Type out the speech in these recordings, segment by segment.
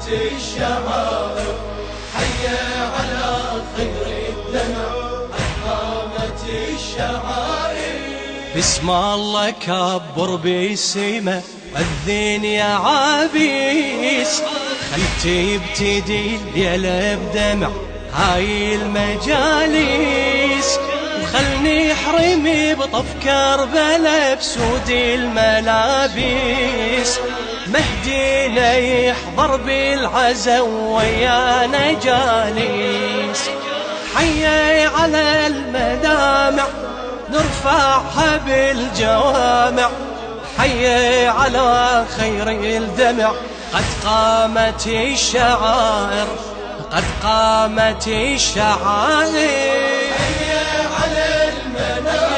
قامت الشعائر، حي على خير الدمع قامت الشعائر. بسم الله كبر بالسما أذن يا عابس، خل تبتدي الليلة بدمع هاي المجالس، وخلني احرمي بطف كربلاء بسود الملابس، مهدينا يحضر بالعزا ويانا جالس، حي على المدامع نرفعها بالجوامع، حي على خير الدمع قد قامت الشعائر، قد قامت الشعائر. حي على المنام،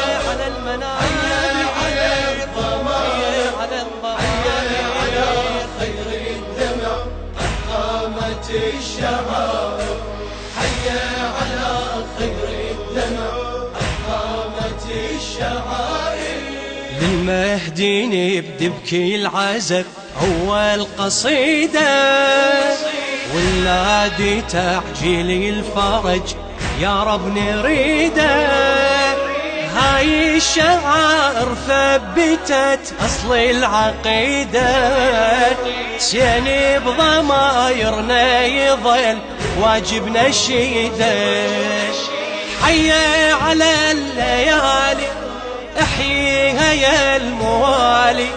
حي على الضمائر، حي على خير الدمع قد قامت الشعائر، حي على خير الدمع قد قامت الشعائر. للمهدي نبدي بكل عزف أول قصيدة، والنادي تعجيل الفرج يا رب نريده، هاي الشعائر ثبتت أصل العقيدة، سين بضمايرنا يظل واجب نشيده، حي على الليالي احييها يا الموالي،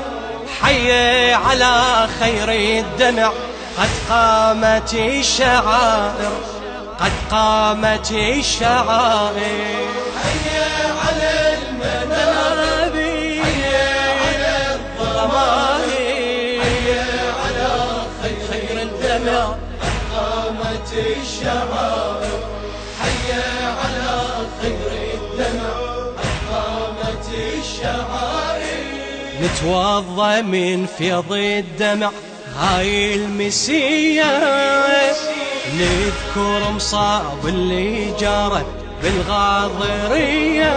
حي على خير الدمع قد قامت الشعائر، قد قامت الشعائر. حي على المنابر، حي على الضمائر، حي على خير الدمع قد قامت الشعائر، حي على خير الدمع قد قامت الشعائر. نتوضى من فيض الدمع هاي المسية، نذكر مصاب اللي جرت بالغاضرية،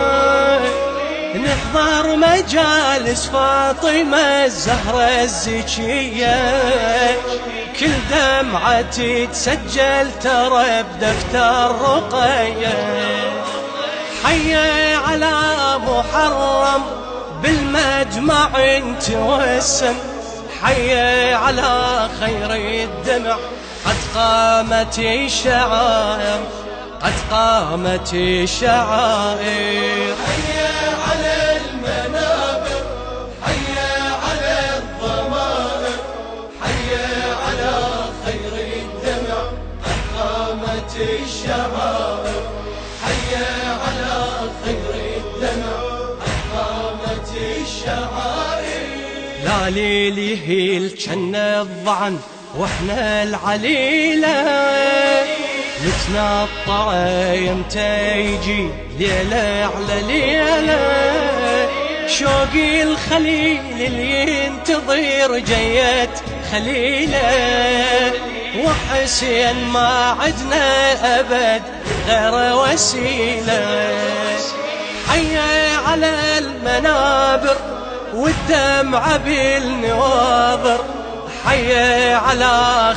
نحضر مجالس فاطمة الزهرة الزكية، كل دمعة تتسجل ترى بدفتر رقية، حي على محرم بالمجمع توسم، حي على خير الدمع قد قامت الشعائر، قد قامت الشعائر. حي على المنابر، حي على الضمائر، حي على خير الدمع قد قامت الشعائر، حي على خير الدمع قد قامت الشعائر. لا ليل يهيل جن الضعن واحنا العليلة، نتنطر يمتى يجي ليلة على ليلة، شوقي الخليل اللي ينتظر جيت خليله، وحسين ما عدنا أبد غير وسيلة، حي على المنابر والدمع بالنواظر، حي على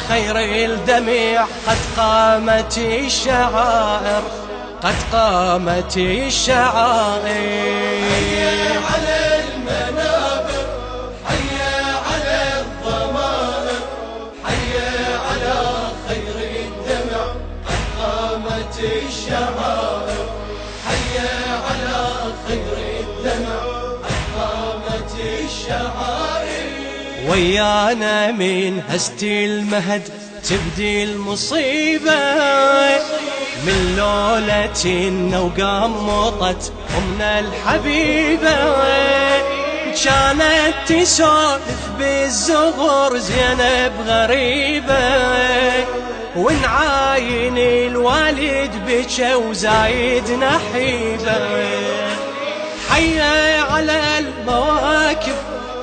خير الدمع قد قامت الشعائر، قد قامت الشعائر. حي على المنابر، حي على الضمائر، حي على خير الدمع قد قامت الشعائر، حي على خير الدمع قد قامت الشعائر. ويانا من هست المهد تبدي المصيبة، من لولة وقمطت أمنا الحبيبة، كانت تسولف بالزغر زينب غريبة، ونعاين الوالد بكى وزايد نحيبة، حي على المواكب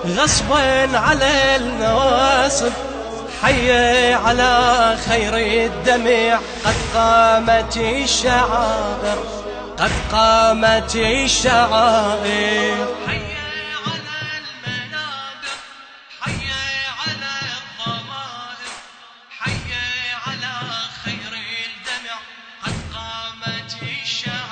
غصبا على النواصب، حي على خير الدمع قد قامت الشعائر، قد قامت الشعائر. حي على المنابر، حي على الضمائر، حي الشهر